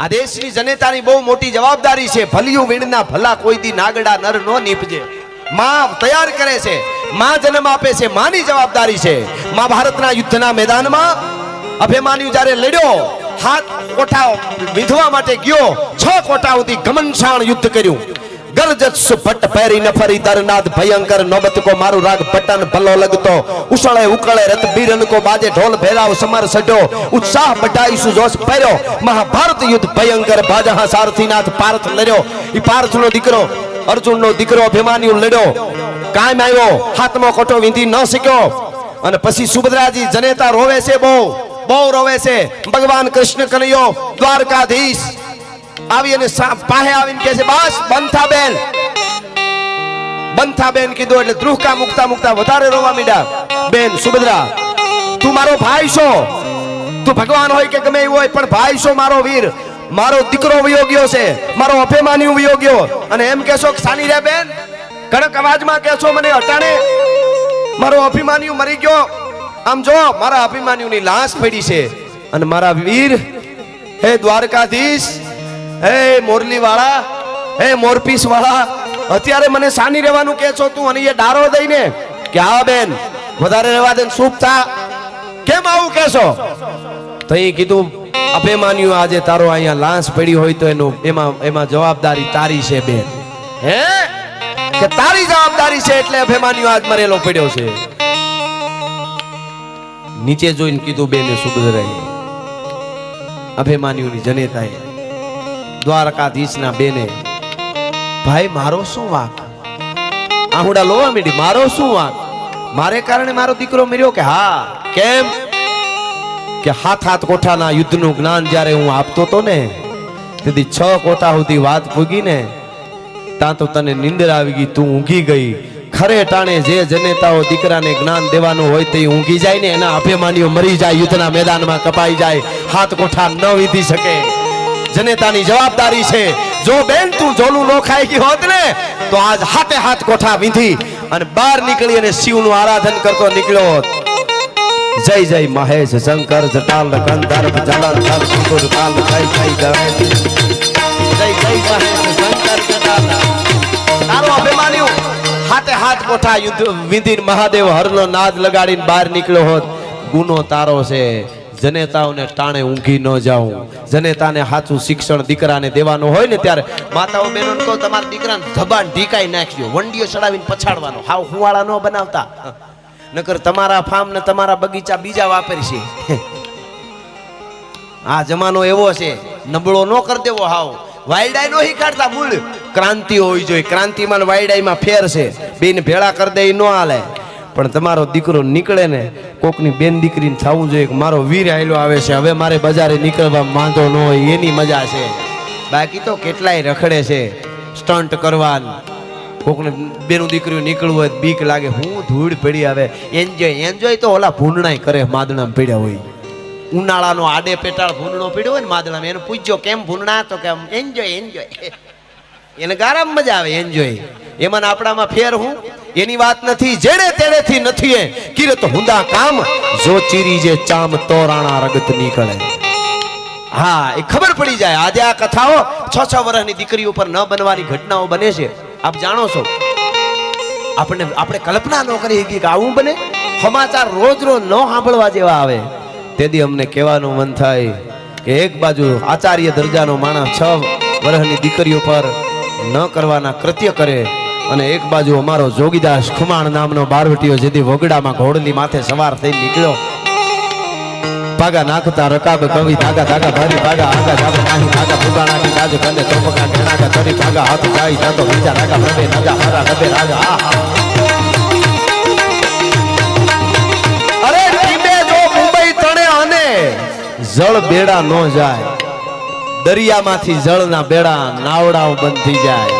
આ દેશની જનતાની બહુ મોટી જવાબદારી છે. ભલિયું વીણના ભલા કોઈ દી નાગડા નર નો નીપજે. માં તૈયાર કરે છે, માં જન્મ આપે છે, માની જવાબદારી છે. મહાભારતના યુદ્ધના મેદાનમાં અભિમાન્યુ જ્યારે લડ્યો, હાથ કોઠા વિંધવા માટે ગયો, 6 કોઠા સુધી ઘમનશાણ યુદ્ધ કર્યું. ગરજત સુભટ પહેરી ન ફરી દરનાદ ભયંકર નોબત કો મારું રાગ બટન ભલો લગતો ઉછળે ઉકળે રત બીરન કો બાજે ઢોલ ભેરાવ સમર સડ્યો ઉત્સાહ બઢાઈ સુજોશ પહેર્યો મહાભારત યુદ્ધ ભયંકર બાજા સારથીનાથ પાર્થ લડ્યો. ઈ પાર્થનો દીકરો અર્જુનનો દીકરો અભિમાન્યુ લડ્યો, કામ આવ્યો, હાથમાં કોઠો વીંધી ન શક્યો. અને પછી સુભદ્રાજી જનેતા રોવે છે, બહુ રોવે છે. ભગવાન કૃષ્ણ કનૈયો દ્વારકાધીશ આવી અને પાહે આવીને કહે છે, બસ બંથા બેન કીધું એટલે દ્રુહકા મુકતા વધારે રોવા માંડ્યા. બેન સુભદ્રા, તું મારો ભાઈ છો, તું ભગવાન હોય કે ગમે એવું હોય, પણ ભાઈ છો, મારો વીર, મારો દીકરો વયો ગયો છે, મારો અભિમાન્યુ વયો ગયો. અને એમ કહેશો કે સાની રે બેન, કડક અવાજમાં કહેશો મને અટાણે મારો અભિમાન્યુ મરી ગયો. આમ જો મારા અભિમાન્યુની લાશ પડી છે. અને મારા વીર, હે દ્વારકાધીશ, હે મોરલી વાળા, હે મોરપીસ વાળા, અત્યારે મને સાની રહેવાનું કે છો તું? અને એ ડારો દઈને કે હા બેન વધારે રહેવા દે, શુભ થા. કેમ આવું કહેશો? તો એ કીધું, અભિમાન્યુ આજે તારો અહીંયા લાશ પડી હોય તો એમાં જવાબદારી તારી છે બેન. હે કે તારી જવાબદારી છે એટલે અભિમાન્યુ આજ મરેલો પડ્યો છે. નીચે જોઈને કીધું બેને સુભદ્રાએ, અભિમાન્યુની જનેતાએ દ્વારકાધીશના બેને, ભાઈ મારો શું વાંક? આહુડા લોવા મીડી, મારો શું વાંક? મારે કારણે મારો દીકરો મર્યો? કે હા. કેમ? કે હાથ કોઠાના યુદ્ધનું જ્ઞાન જ્યારે હું આપતો તો ને, તેથી 6 કોઠા સુધી વાત પૂગી ને, ત્યાં તો તને નિંદર આવી ગઈ, તું ઊંઘી ગઈ. ખરે ટાણે જે જનેતાઓ દીકરાને જ્ઞાન દેવાનું હોય તે ઊંઘી જાય ને, એના અભિમાન્યુ મરી જાય, યુદ્ધના મેદાનમાં કપાઈ જાય, હાથ કોઠા ન વીધી શકે. જનેતાની જવાબદારી છે. જો બેન તું જોલું નો ખાઈ ગઈ હોત ને, તો આજ હાથ કોઠા વીંધી અને બહાર નીકળી અને શિવનું આરાધન કરતો નીકળ્યો હોત. જય જય મહેશ શંકર જટાલ ગંધર્વ જલંધર સુર કાલ જય જય ગણેશ, જય જય મહેશ શંકર જટાલ. તારો અભિમાન્યુ હાથ કોઠા યુદ્ધ વિંધીન મહાદેવ હરનો નાદ લગાડીને બહાર નીકળ્યો હોત. ગુનો તારો છે. જનેતાઓને ટાણે ઊંઘી ન જાઉં. જનેતાને સાચું શિક્ષણ દીકરાને દેવાનું હોય ને, ત્યારે માતાઓ બહેનો કહો તમારા દીકરાને ધબાન ઢીકાઈ નાખજો, વંડીઓ ચડાવીને પછાડવાનો, હાવ હુવાળા ન બનાવતા, નકર તમારા ફાર્મ ને તમારા બગીચા બીજા વાપરશે. આ જમાનો એવો છે, નબળો ન કરી દેવો. હાવ વાયડાઈ નો શીખાડતા. મૂળ ક્રાંતિ હોવી જોઈએ. ક્રાંતિમાં વાયડાઈમાં ફેર છે, બેન ભેળા કરી દે ન હાલે. પણ તમારો દીકરો નીકળે ને, કોકની બેન દીકરીને થવું જોઈએ કે મારો વીર આયલો આવે છે, હવે મારે બજારે નીકળવા માંદો ન હોય, એની મજા છે. બાકી તો કેટલાય રખડે છે સ્ટન્ટ કરવાનું. કોકને બેનું દીકરીઓ નીકળવું હોય બીક લાગે, હું ધૂળ પડી આવે. એન્જોય તો ઓલા ભૂંડણાય કરે, માદણામાં પડ્યા હોય. ઉનાળાનો આડે પેટાળ ભૂંડણો પડ્યો હોય ને માદણામાં, એને પૂછજો કેમ ભૂંડણા? તો કે એન્જોય. એને ગારામ મજા આવે, એન્જોય. એમાં આપણામાં ફેર હું? એની વાત નથી. જેડે તેડેથી નથી કિરત હુંદા કામ, જો ચીરી જે ચામ તો રાણા રગત નીકળે. હા, એ ખબર પડી જાય. આજે આ કથાઓ 6 વર્ષની દીકરી ઉપર ન બનવાની ઘટનાઓ બને છે. આપ જાણો છો, આપણે કલ્પના ન કરી શકીએ કે આવું બને. સમાચાર રોજ ન સાંભળવા જેવા આવે. તેથી અમને કહેવાનું મન થાય કે એક બાજુ આચાર્ય દરજાનો માણસ 6 વર્ષની દીકરીઓ પર ન કરવાના કૃત્ય કરે, અને એક બાજુ અમારો જોગીદાસ ખુમાણ નામનો બારવટીયો જેથી વગડામાં ઘોડલી માથે સવાર થઈ નીકળ્યો. પાગા નાખતા રકાબ કવિ ધાગા ધાગા ભારી પાગા આગા જાબે નાહી ધાગા ફુગા નાખી ગાજ કંદે તોપકા કેણાકા તરી પાગા હાથ જાય તાતો બીજા રાગા પ્રભે નગા હારા નબે રાગા. અરે ટીબે જો મુંબઈ તણે આને જળ બેડા નો જાય, દરિયામાંથી જળના બેડા નાવડાઓ બંધ થઈ જાય.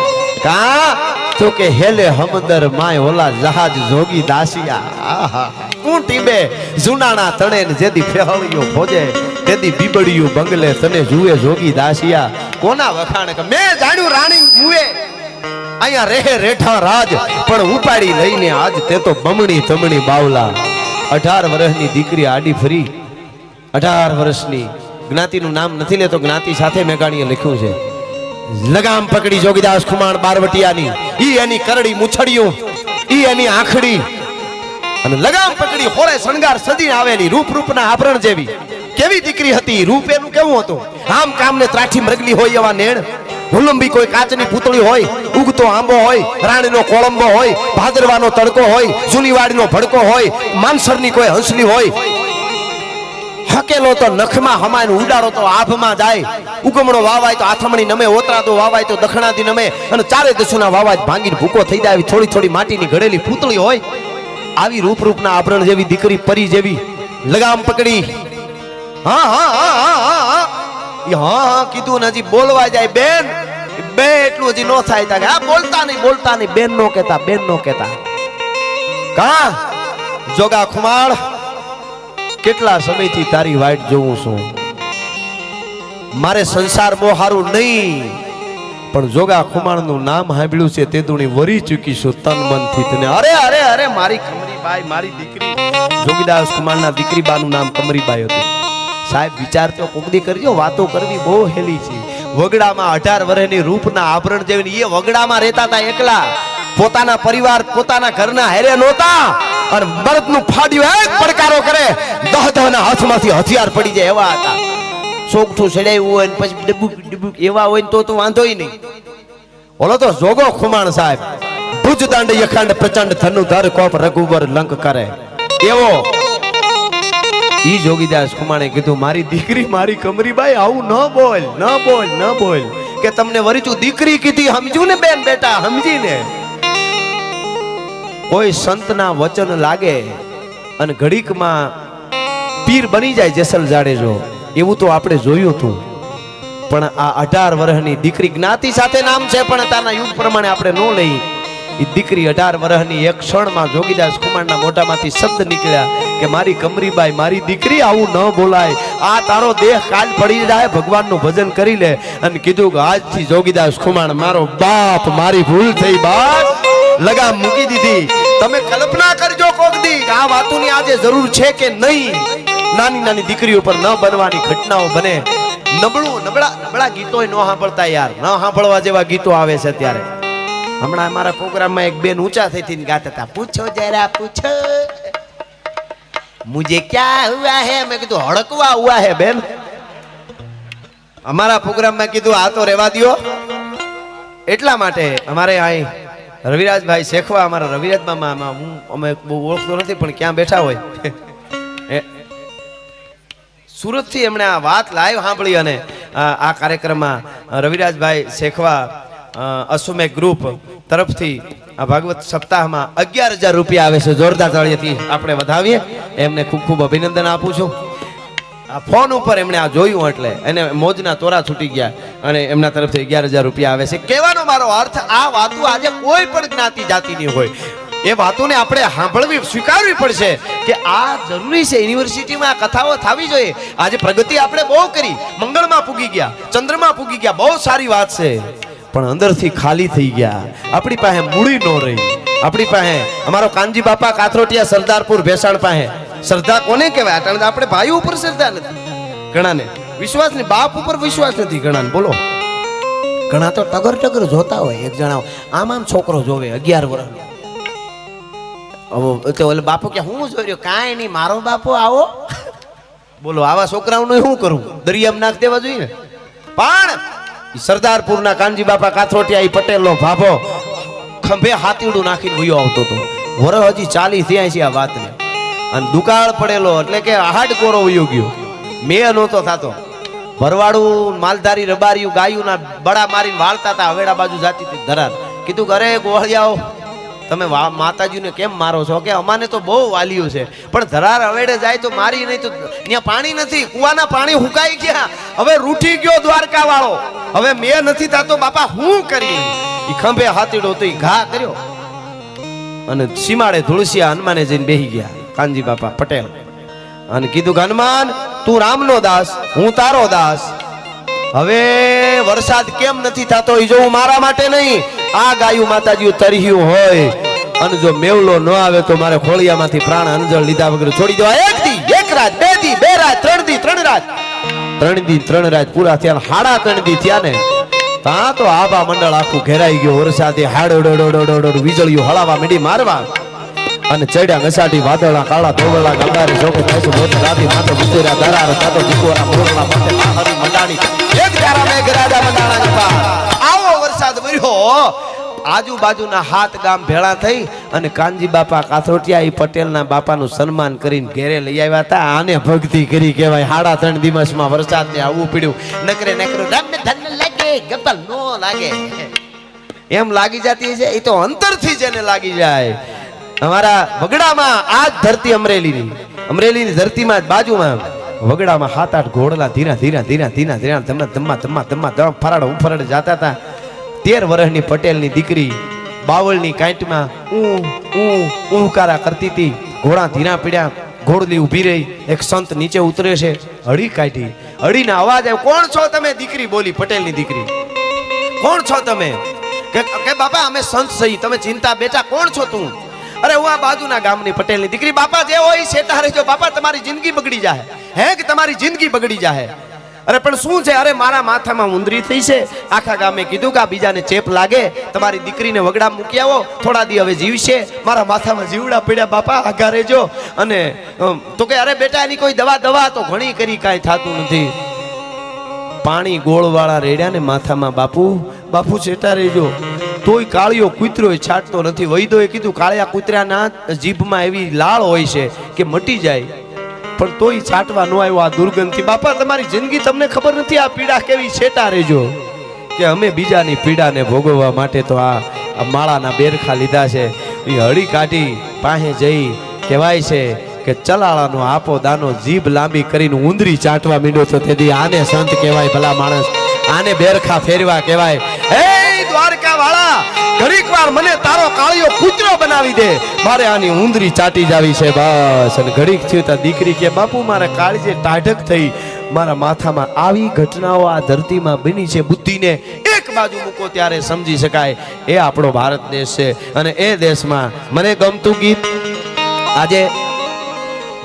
કા તો કે હેલે હમદર માય ઓલા જહાજ જોગી દાસિયા. તું ટીબે જુનાણા તણે જેદી ફેહળિયો ભોજે તેદી બીબડિયું બંગલે તને જુએ જોગી દાસિયા. કોના વખાણ કે મેં જાણ્યું રાણી મુએ અહીંયા રહે રેઠા રાજ, પણ ઉપાડી લઈને આજ તે તો બમણી તમણી બાવલા. 18 વર્ષની દીકરી આડી ફરી, 18 વર્ષની જ્ઞાતિનું નામ નથી લેતો, જ્ઞાતિ સાથે મેઘાણીએ લખ્યું છે. લગામ પકડી જોગીદાસ ખુમાણ બારવટિયાની, ઈ એની કરડી મૂછડિયું, ઈ એની આંખડી, અને લગામ પકડી હોળે શણગાર સજીને આવેલી રૂપના આભરણ જેવી કેવી દીકરી હતી. રૂપ એનું કેવું હતું? આમ કામને ત્રાઠી મરગલી હોય એવા નેણ, હુલંબી કોઈ કાચની પૂતળી હોય, ઉગતો આંબો હોય, રાણીનો કોળંબો હોય, ભાદરવાનો તડકો હોય, જૂનીવાડીનો ભડકો હોય, માનસરની કોઈ હંસલી હોય, હકેલો તો નખમાં હમાય, ઉડાડો તો આભમાં જાય, ઉગમણો વાવાય તો આથમણી નમે, ઓતરાદો વાવાય તો દખણાથી નમે, અને ચારે દસુના વાવાય ભાંગીને ભૂકો થઈ જાય થોડી થોડી માટીની ઘડેલી પૂતળી હોય. આવી રૂપના આભરણ જેવી દીકરી, પરી જેવી લગામ પકડી. હા હા હા હા હા હા કીધું ને હજી બોલવા જાય બેન, બે એટલું હજી નો થાય તા કે આ બોલતા નહીં બેન નો કહેતા, બેન નો કહેતા. કા જોગા ખુમાળ, કેટલા સમયથી તારી વાઈટ જોઉં છું. મારે સંસાર બહુ હારું નહીં, પણ જોગા ખુમાણનું નામ સાંભળ્યું છે તે દુણી વરી ચૂકી છું તન મનથી તને. અરે અરે અરે મારી કમરીબાઈ, મારી દીકરી જોગીદાસ ખુમાણના દીકરી બાનું નામ કમરીબાઈ હતું. સાહેબ વિચાર તો કોકદી કરજો, વાતો કરવી બહુ હેલી છે. વગડામાં 18 વર્ષની રૂપના આભરણ જેવી, એ વગડામાં રહેતા હતા એકલા, પોતાના પરિવાર પોતાના ઘરના હેરે નહોતા, અને મર્દનું ફાડ્યું એક પડકારો કરે, દહના હાથમાંથી હથિયાર પડી જાય એવા હતા. ચોકઠું ચડાવ્યું હોય ને પછી ડબુક એવા હોય તો વાંધોય નહીં. ઓલો તો જોગો ખુમાણ સાહેબ, ભુજ દાંડ યખંડ પ્રચંડ ધનુધર કોપ રઘુવર લંક કરે એવો. ઈ જોગીદાસ ખુમાણે કીધું મારી દીકરી, મારી કમરીબાઈ આવું ન બોલ, ન બોલ, ન બોલ, કે તમને વરીચું દીકરી કીધી સમજ્યું ને બેન, બેટા સમજીને. કોઈ સંતના વચન લાગે અને ઘડીકમાં પીર બની જાય જેસલ જાડેજો, એવું તો આપણે જોયું હતું. પણ આ 18 વર્ષની દીકરી, જ્ઞાતિ સાથે નામ છે પણ તારના યુગ પ્રમાણે આપણે ન લઈ. એ દીકરી 18 વર્ષની એક ક્ષણમાં જોગીદાસ કુમારના મોઢામાંથી શબ્દ નીકળ્યા કે મારી કમરીબાઈ, મારી દીકરી આવું ન બોલાય, આ તારો દેહ કાલ પડી જાય, ભગવાનનું ભજન કરી લે. અને કીધું કે આજથી જોગીદાસ ખુમાણ મારો બાપ, મારી ભૂલ થઈ બાપ, લગામ મૂકી દીધી. તમે કલ્પના કરજો કોક દી આ વાતોની આજે જરૂર છે કે નહીં. નાની નાની દીકરીઓ પર ન બનવાની ઘટનાઓ બને. નબળા ગીતો ન સાંભળતા યાર, ન સાંભળવા જેવા ગીતો આવે છે અત્યારે. હમણાં અમારા પ્રોગ્રામમાં એક બેન ઊંચા થઈને ગાતા હતા, પૂછો જરા પૂછો મુझे क्या हुआ है. મેં કીધું હડકવા હુઆ હે બેન. અમારા પ્રોગ્રામમાં કીધું આ તો રહેવા દો. એટલા માટે અમારે અહીં રવિરાજભાઈ શેખવા, અમારા રવિરાજ મામા, હું અમે બહુ ઓળખતો નથી પણ ક્યાં બેઠા હોય, સુરત થી એમણે આ વાત લાઈવ સાંભળી અને આ કાર્યક્રમમાં રવિરાજભાઈ શેખવા અસુમે ગ્રુપ તરફથી આ ભાગવત સપ્તાહમાં 11,000 રૂપિયા આવે છે. જોરદાર તાળીઓથી આપણે વધાવીએ. એમને ખૂબ ખૂબ અભિનંદન આપું છું. આ ફોન ઉપર એમણે આ જોયું એટલે એને મોજના તોરા છૂટી ગયા અને એમના તરફથી 11,000 રૂપિયા આવે છે. કહેવાનો મારો અર્થ, આ વાતો આજે કોઈ પણ જ્ઞાતિ જાતિની હોય એ વાતોને આપણે સાંભળવી, સ્વીકારવી પડશે કે આ જરૂરી છે. યુનિવર્સિટીમાં કથાઓ થવી જોઈએ. આજે પ્રગતિ આપણે બહુ કરી, મંગળમાં પૂગી ગયા, ચંદ્રમાં પૂગી ગયા, બહુ સારી વાત છે, પણ અંદરથી ખાલી થઈ ગયા. આપણી પાસે મૂડી ન રહી. આપણી પાસે અમારો કાનજી બાપા કાથરોટિયા સરદારપુર ભેસાણ પાસે શ્રદ્ધા કોને કહેવાય? આપણે ભાઈ ઉપર શ્રદ્ધા નથી, ઘણાને વિશ્વાસ નહીં, બાપ ઉપર વિશ્વાસ નથી ઘણાને. બોલો, ઘણા તો ટગર જોતા હોય. એક જણા આમ છોકરો જોવે 11 વર્ષ, ઓલે બાપુ કે હું જોઈ રહ્યો, કાંઈ નહીં મારો બાપુ આવો. બોલો, આવા છોકરાઓનું શું કરું? દરિયામાં નાખ દેવા જોઈએ ને. પણ સરદારપુરના કાનજી બાપા કાથરોટિયા પટેલનો ભાભો ખંભે હાથીડું નાખીને વયો આવતો હતો. વરસ હજી 40 થયા છે આ વાતને, અને દુકાળ પડેલો એટલે કે હાડ કોરો વયો ગયો. મેં નહોતો થતો. ભરવાડું માલધારી રબારીયું ગાયું ના બડા મારીને વાળતા હતા. હવેડા બાજુ જાતી હતી ધરાર. કીધું અરે ગોળિયાઓ, તમે માતાજીને કેમ મારો છો? કે અમાને તો બહુ વાલીઓ છે, પણ ધરાર હવેડે જાય તો મારી નહીં, તો ત્યાં પાણી નથી, કુવાના પાણી હુકાઈ ગયા. હવે રૂઠી ગયો દ્વારકા વાળો, હવે મેં નથી થતો બાપા, હું કરી? ઈ ખંભે હાથીડો તો ઈ ઘા કર્યો અને સીમાડે ધુળસિયા હનુમાને જઈને બેહી ગયા કાનજી બાપા પટેલ, અને કીધું કે હનુમાન, તું રામનો દાસ, હું તારો દાસ. હવે વરસાદ કેમ નથી થતો એ જો મારા માટે નહીં, આ ગાયું માતાજી તરહ્યું હોય અને જો મેવલો ન આવે તો મારે ખોળિયામાંથી પ્રાણ અંજળ લીધા વગર છોડી દેવા. 1 દી 1 રાત, 2 દી 2 રાત, 3 દી 3 રાત. 3 દી 3 રાત પૂરા થયા, 3.5 દી થયા ને તા તો આબા મંડળ આખું ઘેરાઈ ગયો. વરસાદે હાડોડોડોડોડોડ વીજળીઓ હળાવા મીડી મારવા અને ચડ્યા ઘસાટી વાદળા કાળા ધોવળા ગંગારી જોકે થાય મોત રાતી માથે ઉતર્યા દરાર તાતો દીકોરા મોરલા માથે હરી મંડાણી એક જારા મે ગરાડા મંડાણા ગપા. આવો વરસાદ વર્યો. આજુબાજુના 7 ગામ ભેળા થઈ અને કાનજી બાપા કાથરોટિયા પટેલના બાપાનું સન્માન કરીને ઘેરે લઈ આવ્યા હતા. આને ભક્તિ કરી કહેવાય. 3.5 દિવસમાં વરસાદને આવવું પડ્યું. નકરે નકરું રમ ધન લાગે ગપલ નો લાગે એમ લાગી જતી છે. એ તો અંતરથી જેને લાગી જાય. અમારા વગડામાં આ જ ધરતી અમરેલીની ધરતીમાં જ બાજુમાં વગડામાં 7-8 ઘોડલા ધીરા ધીરા ફરાડ ઉફરાડ જાતા હતા. 13 વર્ષની પટેલની દીકરી બાવળની કાંટમાં ઉકારા કરતી હતી. ઘોડા ધીરા પીડ્યા. ઘોડલી ઊભી રહી. એક સંત નીચે ઉતરે છે. હળી કાઢી. હળીના અવાજ આવ્યો. કોણ છો તમે? દીકરી બોલી, પટેલની દીકરી. કોણ છો તમે? કે બાપા અમે સંત સહી. તમે ચિંતા બેટા કોણ છો તું? અરે હું આ બાજુના ગામની પટેલની દીકરી. બાપા જે હોય સેટા રહેજો. બાપા તમારી જિંદગી બગડી જાય. હે કે તમારી જિંદગી બગડી જાય? અરે પણ શું છે? અરે મારા માથામાં ઉંદરી થઈ છે. આખા ગામે કીધું કે આ બીજાને ચેપ લાગે, તમારી દીકરીને વગડા મૂકી આવો, થોડા દી હવે જીવશે. મારા માથામાં જીવડા પડ્યા બાપા, આગા રહેજો. અને તો કે અરે બેટા એની કોઈ દવા તો ઘણી કરી, કાંઈ થતું નથી. પાણી ગોળવાળા રેડ્યા ને માથામાં. બાપુ ચેટા રહેજો. તોય કાળિયો કૂતરો છાટતો નથી. વૈદોએ કીધું કાળિયા કૂતરાના જીભમાં એવી લાળ હોય છે કે મટી જાય, પણ તોય છાટવા ન આવ્યો આ દુર્ગંધથી. બાપા તમારી જિંદગી તમને ખબર નથી આ પીડા કેવી. છેટા રહેજો. કે અમે બીજાની પીડાને ભોગવવા માટે તો આ માળાના બેરખા લીધા છે. એ હળી કાઢી પાસે જઈ કહેવાય છે કે ચલાળાનો આપો દાનો જીભ લાંબી કરીને ઉંદરી ચાટવા માંડ્યો તો તેથી આને સંત કહેવાય. ભલા માણસ, આને બેરખા ફેરવા કહેવાય. એ દ્વારકા વાળા, ઘડીક વાર મને તારો કાળિયો કૂતરો બનાવી દે, મારે આની ઉંદરી ચાટી જાવી છે બસ. અને ઘડીક થયું તા દીકરી કે બાપુ મારા કાળજે ટાઢક થઈ. મારા માથામાં આવી ઘટનાઓ આ ધરતીમાં બની છે. બુદ્ધિને એક બાજુ મૂકો ત્યારે સમજી શકાય એ આપણો ભારત દેશ છે. અને એ દેશમાં મને ગમતું ગીત આજે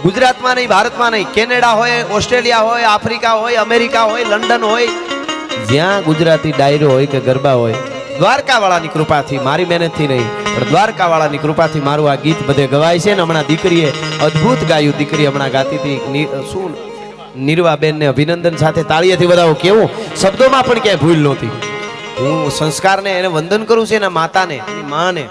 ગુજરાતમાં નહીં, ભારતમાં નહીં, કેનેડા હોય, ઓસ્ટ્રેલિયા હોય, આફ્રિકા હોય, અમેરિકા હોય, લંડન હોય, જ્યાં ગુજરાતી ડાયરો હોય કે ગરબા હોય, દ્વારકાવાળાની કૃપાથી, મારી મહેનતથી નહીં પણ દ્વારકાવાળાની કૃપાથી મારું આ ગીત બધે ગવાય છે. ને હમણાં દીકરીએ અદ્ભુત ગાયું. દીકરી હમણાં ગાતી હતી. શું નિર્વાબેનને અભિનંદન સાથે તાળીએથી વધાવો. કેવું શબ્દોમાં પણ ક્યાંય ભૂલ નહોતી. હું સંસ્કારને એને વંદન કરું છું, એના માતાને, એની માને.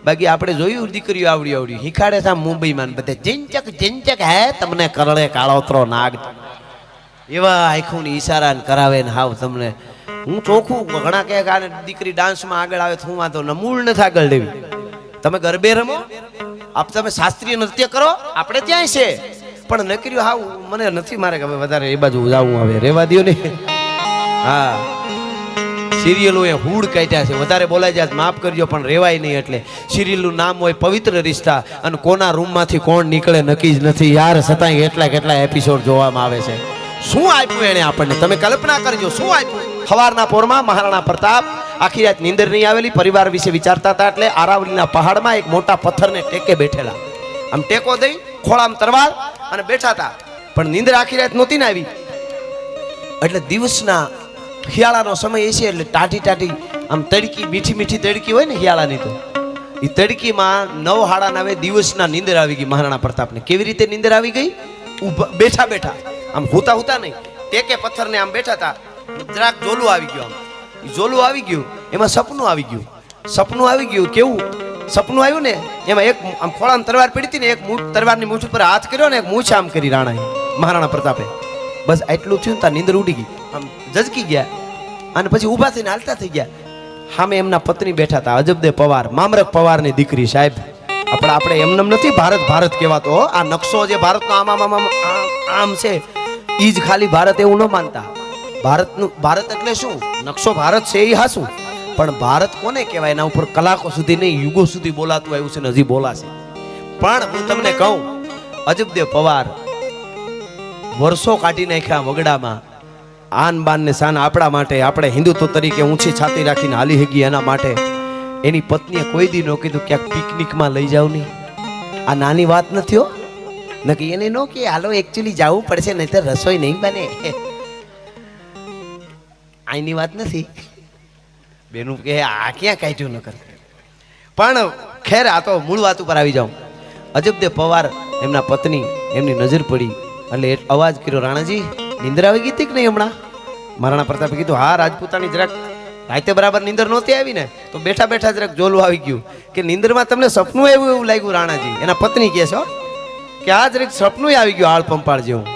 બાકી આપણે જોયું દીકરીઓ આવડી હિખાડે છે મુંબઈમાં બધે જિંચક હે તમને કરળે કાળોતરો નાગ એવા આંખોની ઈશારા કરાવે ને હાવ તમને. હું ચોખ્ખું ઘણા કહે કે દીકરી ડાન્સમાં આગળ આવે તો હું વાંધો ન, મૂળ નથી આગળ લેવી. તમે ગરબે રમો, તમે શાસ્ત્રીય નૃત્ય કરો, આપણે ત્યાં છે, પણ નકર્યું હાવ મને નથી, મારે હવે વધારે એ બાજુ જવું આવે, રેવા દો ને. હા, સિરિયલો એ હૂડ કાઢ્યા છે, વધારે બોલાઈ જાય માફ કરજો પણ રેવાય નહીં. એટલે સિરિયલનું નામ હોય પવિત્ર રિશ્તા, અને કોના રૂમમાંથી કોણ નીકળે નક્કી જ નથી યાર. છતાંય કેટલા એપિસોડ જોવામાં આવે છે. શું આપ્યું એને આપણને, તમે કલ્પના કરજો શું આપ્યું. સવારના પોરમાં મહારાણા પ્રતાપ આખી રાત નીંદર નહીં આવેલી, પરિવાર વિશે વિચારતા હતા. એટલે આરાવલીના પહાડમાં એક મોટા પથ્થરને ટેકે બેઠેલા, આમ ટેકો દઈ ખોળામ તરવાર અને બેઠા હતા. પણ નીંદર આખી રાત નહોતી ને આવી. એટલે દિવસના શિયાળાનો સમય એ છે, એટલે ટાઢી આમ તડકી, મીઠી તડકી હોય ને શિયાળાની, તો એ તડકીમાં 9:30 દિવસના નીંદર આવી ગઈ મહારાણા પ્રતાપને. કેવી રીતે નીંદર આવી ગઈ? બેઠા આમ હુતા નહીં, ટેકે પથ્થરને આમ બેઠા હતા. જરાક જોલું આવી ગયું, આમ જોલું આવી ગયું, એમાં સપનું આવી ગયું. કેવું સપનું આવ્યું ને, એમાં એક આમ ખોળામાં તરવાર પડી હતી ને, એક તરવારની મૂછ ઉપર હાથ કર્યો ને એક મૂછ આમ કરી રાણાએ, મહારાણા પ્રતાપે. બસ આટલું થયું, તાર નીંદર ઉડી ગઈ, આમ જજકી ગયા. અને પછી ઊભા થઈને હાલતા થઈ ગયા. સામે એમના પત્ની બેઠા હતા, અજબદે પવાર, મામરક પવારની દીકરી. સાહેબ આપણે એમનેમ નથી ભારત કહેવાતો. આ નકશો જે ભારતનો આમ છે, ઈ જ ખાલી ભારત એવું ન માનતા. ભારત એટલે શું? નકશો ભારત છે એ હાસું, પણ ભારત કોને કહેવાય એના ઉપર કલાકો સુધી નહીં, યુગો સુધી બોલાતું આવ્યું છે ને હજી બોલાશે. પણ હું તમને કહું, અજબદે પવાર વર્ષો કાઢી નાખ્યા વગડામાં, આન બાન ને શાન આપણા માટે, આપણે હિન્દુત્વ તરીકે ઊંચી છાતી રાખીને હાલી હગી એના માટે. એની પત્નીએ કોઈ દી ન કીધું ક્યાંક પિકનિકમાં લઈ જાવ નહીં. આ નાની વાત નથી હો. નક્કી એને નો કે હાલો એકચ્યુઅલી જવું પડશે નહીં તો રસોઈ નહીં બને. આની વાત નથી બેનું કે આ ક્યાં કાઢ્યું ન કરે પણ ખેર આ તો મૂળ વાત ઉપર આવી જાઉં અજબદેવ પવાર એમના પત્ની એમની નજર પડી એટલે અવાજ કર્યો રાણાજી નીંદર આવી ગઈ હતી કે નહીં હમણાં મહારાણા પ્રતાપે કીધું હા રાજપૂતાની જરાક રાતે બરાબર નીંદર નહોતી આવી ને તો બેઠા બેઠા જરાક જોલું આવી ગયું કે નીંદરમાં તમને સપનું આવ્યું એવું લાગ્યું રાણાજી એના પત્ની કહે છે કે આ જરાક સપનું આવી ગયું આળ પંપાળ જેવું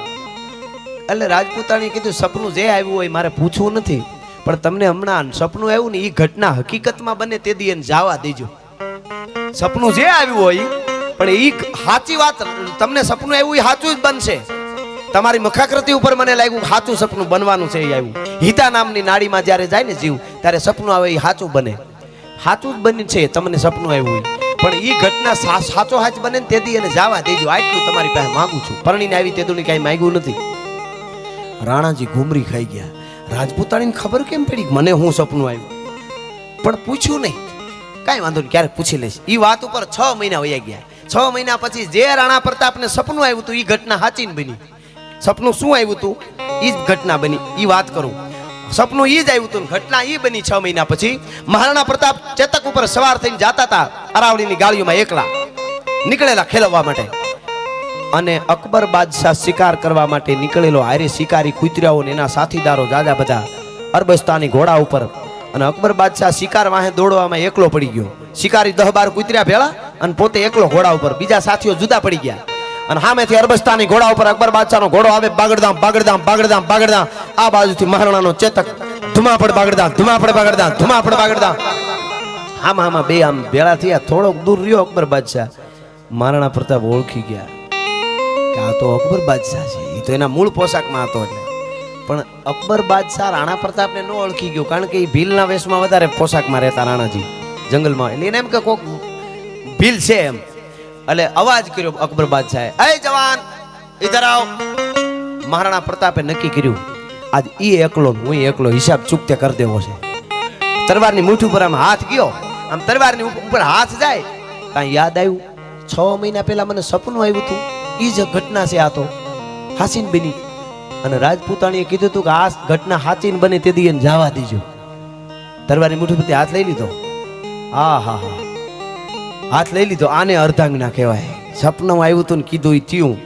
એટલે રાજપૂતાણી કીધું સપનું જે આવ્યું હોય મારે પૂછવું નથી પણ તમને હમણાં સપનું આવ્યું ને એ ઘટના હકીકતમાં બને તે દી એને જવા દેજો સપનું જે આવ્યું હોય પણ એ સાચી વાત તમને સપનું આવ્યું એ સાચું જ બનશે તમારી મુખાકૃતિ ઉપર મને લાગ્યું સાચું સપનું બનવાનું છે એ આવ્યું હિતા નામની નાડીમાં જ્યારે જાય ને જીવ ત્યારે સપનું આવે એ સાચું બને સાચું જ બને છે તમને સપનું આવ્યું હોય પણ એ ઘટના સાચો સાચ બને ને તેથી એને જવા દેજો આટલું તમારી પાસે માંગુ છું પરણીને આવી તેદુની કાંઈ માંગ્યું નથી રાણાજી ઘૂમરી ખાઈ ગયા રાજપૂતાણીને ખબર કેમ પડી મને હું સપનું આવ્યું પણ પૂછ્યું નહીં કાંઈ વાંધો નહીં ક્યારેક પૂછી લઈશ એ વાત ઉપર 6 મહિના વયા ગયા 6 મહિના પછી જે રાણા પ્રતાપને સપનું આવ્યું હતું એ ઘટના સાચીને બની સપનું શું આવ્યું હતું એ જ ઘટના બની એ વાત કરું સપનું એ જ આવ્યું હતું ઘટના એ બની 6 મહિના પછી મહારાણા પ્રતાપ ચેતક ઉપર સવાર થઈને જતા હતા અરાવળીની ગાળીઓમાં એકલા નીકળેલા ખેલવવા માટે અને અકબર બાદશાહ શિકાર કરવા માટે નીકળેલો હારે શિકારી કૂતરાઓ ને એના સાથીદારો જાજા બધા અરબસ્તાની ઘોડા ઉપર અને અકબર બાદશાહ શિકાર વાહે દોડવામાં એકલો પડી ગયો શિકારી 10-12 કૂતરા ભેળા અને પોતે એકલો ઘોડા ઉપર બીજા સાથીઓ જુદા પડી ગયા અને સામેથી અરબસ્તાની ઘોડા ઉપર અકબર બાદશાહનો ઘોડો આવે બાગડધામ બાગડધામ બાગડધામ બાગડધામ આ બાજુથી મહારાણાનો ચેતક ધુમાપડ બાગડધામ ધુમાપડ બાગડધામ ધુમાપડ બાગડધામ આમાં બે આમ ભેળા થયા થોડોક દૂર રહ્યો અકબર બાદશાહ મહારાણા પ્રતાપ ઓળખી ગયા કે આ તો અકબર બાદશાહ છે એ તો એના મૂળ પોશાકમાં હતો એટલે પણ અકબર બાદશાહ રાણા પ્રતાપને ન ઓળખી ગયો કારણ કે એ ભીલના વેશમાં વધારે પોશાકમાં રહેતા રાણાજી જંગલમાં એટલે એને એમ કે કોક ભીલ છે એમ એટલે અવાજ કર્યો અકબર બાદશાહે એ જવાન ઇધર આવ મહારાણા પ્રતાપે નક્કી કર્યું આજ ઈ એકલો હું એકલો હિસાબ ચૂકતે કરી દેવો છે તરવારની મૂઠ ઉપર આમ હાથ ગયો આમ તરવારની ઉપર હાથ જાય કાંઈ યાદ આવ્યું 6 મહિના પહેલા મને સપનું આવ્યું હતું ઈ જ ઘટના છે આ તો હાસીન બની અને રાજપૂતાણીએ કીધું હતું કે આ ઘટના હાચીન બને તે દી એને જવા દીજો તરવારની મૂઠ ઉપરથી હાથ લઈ લીધો હા હા હા હાથ લઈ લીધો આને અર્ધાંગના કહેવાય સપનું આવ્યું હતું ને કીધું એ થયું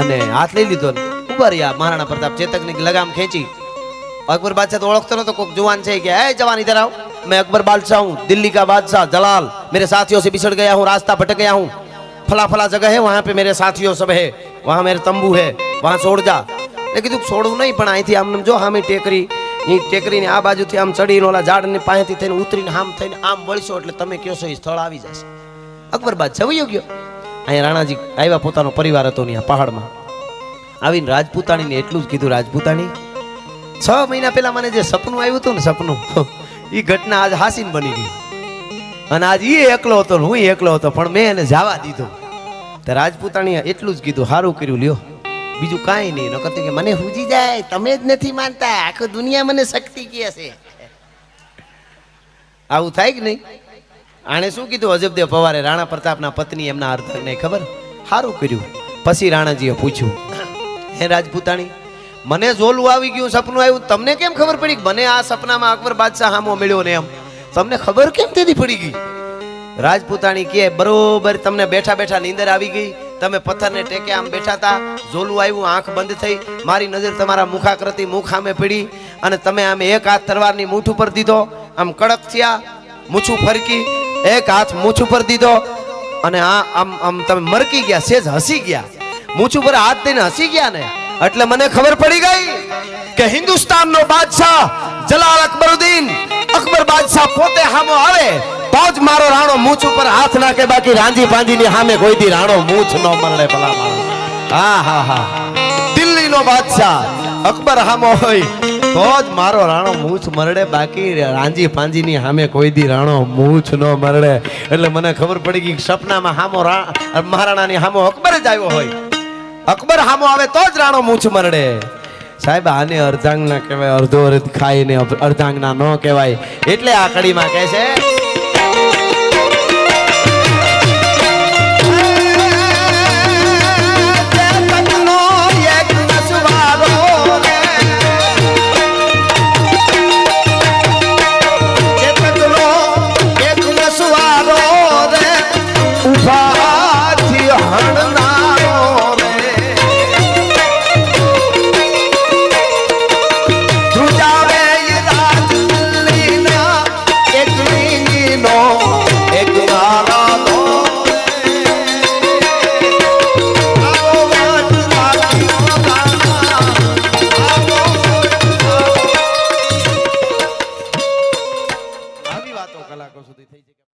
અને હાથ લઈ લીધો ઉભા રહ્યા મહારાણા પ્રતાપ ચેતકની લગામ ખેંચી अकबर बादशाह तो ओळखतो न तो कोक जवान छे कि ए जवान इधर आओ मैं अकबर बादशाह हूँ दिल्ली का बादशाह जलाल मेरे साथियों से बिछड़ गया हूँ रास्ता भटक गया हूँ फला फला जगह है वहाँ पे मेरे साथियों सब है वहाँ मेरे तंबू है वहाँ छोड़ जा लेकिन तू छोड़ू नहीं पण અહીંથી આમ જો હામે ટેકરી ઈ ટેકરીને આ બાજુથી આમ ચડીને ઓલા ઝાડની પાસેથી થઈને ઉતરીને આમ થઈને આમ વળશો એટલે તમે કયો છો એ સ્થળ આવી જશે અકબર બાદશાહ વયો ગયો અહીંયા રાણાજી આવ્યા પોતાનો પરિવાર હતો ત્યાં પહાડમાં આવીને રાજપૂતાણીને એટલું જ કીધું રાજપૂતાણી 6 મહિના પહેલા મને જે સપનું આવ્યું હતું ને સપનું એ ઘટના આજ હાસીન બની ગઈ અને આજ એ એકલો હતો ને હું એકલો હતો પણ મેં એને જવા દીધો તો રાજપૂતાણીએ એટલું જ કીધું સારું કર્યું લ્યો બીજું કાંઈ નહીં નકર તો કે મને હુજી જાય તમે જ નથી માનતા આખો દુનિયા મને શક્તિ કહે છે આવું થાય કે નહીં આણે શું કીધું અજબદેવ પવારે રાણા પ્રતાપના પત્ની એમના અર્ધને ખબર સારું કર્યું પછી રાણાજીએ પૂછ્યું હે રાજપૂતાણી મને જોલું આવી ગયું સપનું આવ્યું તમને કેમ ખબર પડી મને આ સપનામાં અકબર બાદશાહ હામો મળ્યો ને એમ તમને ખબર કેમ તેથી પડી ગઈ રાજપૂતાણી કે બરોબર તમને બેઠા બેઠા નીંદર આવી ગઈ તમે પથ્થરને ટેકે આમ બેઠા હતા જોલું આવ્યું આંખ બંધ થઈ મારી નજર તમારા મુખાકૃતિ મુખ સામે પડી અને તમે આમ એક હાથ તરવારની મૂઠ ઉપર દીધો આમ કડક થયા મૂછું ફરકી એક હાથ મૂછ ઉપર દીધો અને આમ આમ તમે મરકી ગયા સેજ હસી ગયા મૂછ ઉપર હાથ દઈને હસી ગયા ને એટલે મને ખબર પડી ગઈ કે હિન્દુસ્તાનનો બાદશાહ જલાલ અકબરુદ્દીન અકબર બાદશાહ પોતે હામો આવે તો જ મારો રાણો મૂછ ઉપર હાથ નાખે બાકી રાંજી પાંજીની સામે કોઈ દી રાણો મૂછ ન મરડે ભલા હા હા હા દિલ્હીનો બાદશાહ અકબર હામો હોય તો જ મારો રાણો મૂછ મરડે બાકી રાંજી પાંજીની સામે કોઈ દી રાણો મૂછ ન મરડે એટલે મને ખબર પડી ગઈ સપનામાં હામો મહારાણાની હામો અકબર જ આવ્યો હોય અકબર હામો આવે તો જ રાણો મૂછ મરડે સાહેબ આને અર્ધાંગના કહેવાય અર્ધો અર્ધ ખાઈને અર્ધાંગના ન કહેવાય એટલે આ કડીમાં કહે છે